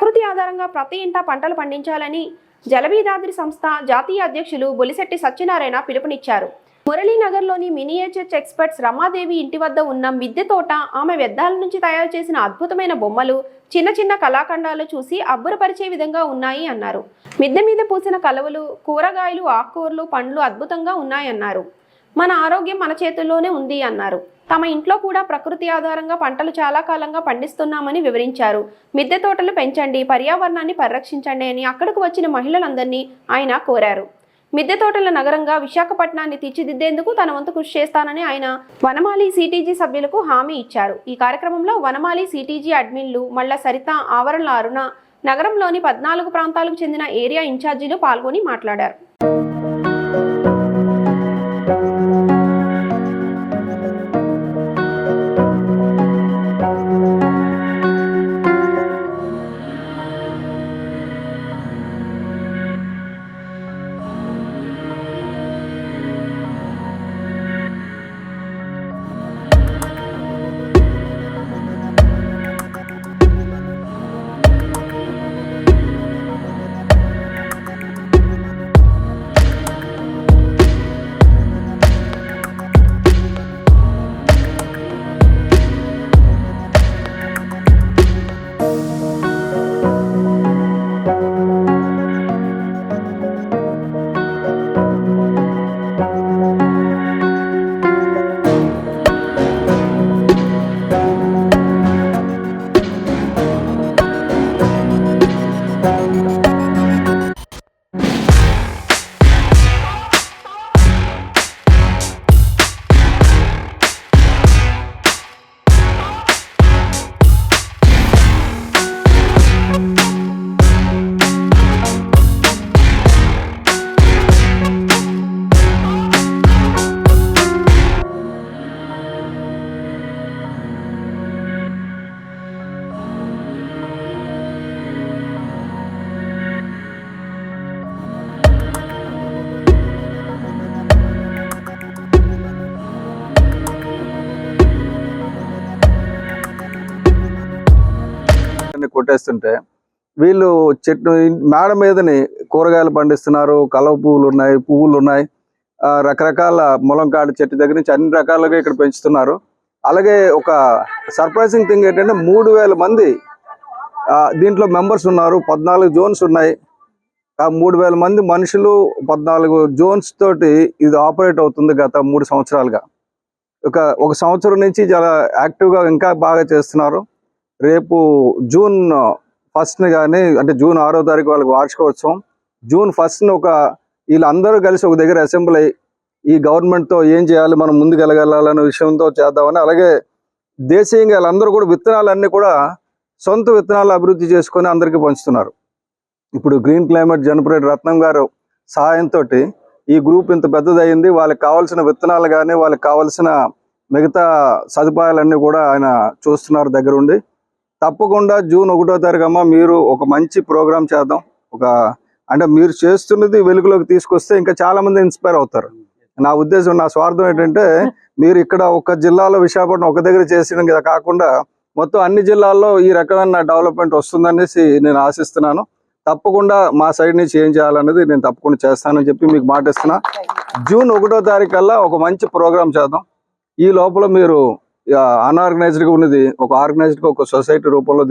ప్రకృతి ఆధారంగా ప్రతి ఇంట పంటలు పండించాలని జలబీదాద్రి సంస్థ జాతీయ అధ్యక్షులు బొలిశెట్టి సత్యనారాయణ పిలుపునిచ్చారు. మురళీనగర్లోని మినియేచర్ ఎక్స్పర్ట్స్ రమాదేవి ఇంటి వద్ద ఉన్న మిద్దె తోట, ఆమె వ్యర్థాల నుంచి తయారు చేసిన అద్భుతమైన బొమ్మలు, చిన్న చిన్న కళాఖండాలు చూసి అబ్బురపరిచే విధంగా ఉన్నాయి అన్నారు. మిద్దె మీద పూసిన కలువలు, కూరగాయలు, ఆకుకూరలు, పండ్లు అద్భుతంగా ఉన్నాయన్నారు. మన ఆరోగ్యం మన చేతుల్లోనే ఉంది అన్నారు. తమ ఇంట్లో కూడా ప్రకృతి ఆధారంగా పంటలు చాలా కాలంగా పండిస్తున్నామని వివరించారు. మిద్దె తోటలు పెంచండి, పర్యావరణాన్ని పరిరక్షించండి అని అక్కడకు వచ్చిన మహిళలందరినీ ఆయన కోరారు. మిద్దె తోటల నగరంగా విశాఖపట్నాన్ని తీర్చిదిద్దేందుకు తన వంతు కృషి చేస్తానని ఆయన వనమాలి సిటీజీ సభ్యులకు హామీ ఇచ్చారు. ఈ కార్యక్రమంలో వనమాలి సిటీజీ అడ్మిన్లు మల్ల సరిత, ఆవరణల అరుణ, నగరంలోని 14 ప్రాంతాలకు చెందిన ఏరియా ఇన్ఛార్జీలు పాల్గొని మాట్లాడారు. కొట్టేస్తుంటే వీళ్ళు చెట్టు మేడ మీదని కూరగాయలు పండిస్తున్నారు. కలవ పువ్వులు ఉన్నాయి, పువ్వులు ఉన్నాయి, రకరకాల ములంకాడు చెట్టు దగ్గర నుంచి అన్ని రకాలుగా ఇక్కడ పెంచుతున్నారు. అలాగే ఒక సర్ప్రైజింగ్ థింగ్ ఏంటంటే 3000 మంది దీంట్లో మెంబర్స్ ఉన్నారు. 14 జోన్స్ ఉన్నాయి. ఆ 3000 మంది మనుషులు 14 జోన్స్ తోటి ఇది ఆపరేట్ అవుతుంది గత 3 సంవత్సరాలుగా. ఒక సంవత్సరం నుంచి చాలా యాక్టివ్గా ఇంకా బాగా చేస్తున్నారు. రేపు జూన్ 1 కానీ అంటే జూన్ 6వ తారీఖు వాళ్ళకి వార్షికోత్సవం. జూన్ 1 వీళ్ళందరూ కలిసి ఒక దగ్గర అసెంబ్లీ అయ్యి ఈ గవర్నమెంట్తో ఏం చేయాలి, మనం ముందుకెళ్ళగలనే విషయంతో చేద్దామని, అలాగే దేశీయంగా వీళ్ళందరూ కూడా విత్తనాలన్నీ కూడా సొంత విత్తనాలు అభివృద్ధి చేసుకొని అందరికీ పంచుతున్నారు. ఇప్పుడు గ్రీన్ క్లైమేట్ జనపరెడ్డి రత్నం గారు సహాయంతో ఈ గ్రూప్ ఇంత పెద్దదయ్యింది. వాళ్ళకి కావాల్సిన విత్తనాలు కానీ వాళ్ళకి కావాల్సిన మిగతా సదుపాయాలన్నీ కూడా ఆయన చూస్తున్నారు దగ్గరుండి. తప్పకుండా జూన్ 1వ తారీఖు అమ్మ మీరు ఒక మంచి ప్రోగ్రాం చేద్దాం. అంటే మీరు చేస్తున్నది వెలుగులోకి తీసుకొస్తే ఇంకా చాలా మంది ఇన్స్పైర్ అవుతారు. నా ఉద్దేశం, నా స్వార్థం ఏంటంటే మీరు ఇక్కడ ఒక జిల్లాలో విశాఖపట్నం ఒక దగ్గర చేసిన కాకుండా మొత్తం అన్ని జిల్లాల్లో ఈ రకమైన డెవలప్మెంట్ వస్తుందనేసి నేను ఆశిస్తున్నాను. తప్పకుండా మా సైడ్ నుంచి ఏం చేయాలనేది నేను తప్పకుండా చేస్తానని చెప్పి మీకు మాట ఇస్తున్నా. జూన్ 1వ తారీఖు కల్లా ఒక మంచి ప్రోగ్రాం చేద్దాం. ఈ లోపల మీరు అన్ఆర్గనైజ్డ్గా ఉన్నది ఒక ఆర్గనైజ్డ్గా ఒక సొసైటీ రూపంలో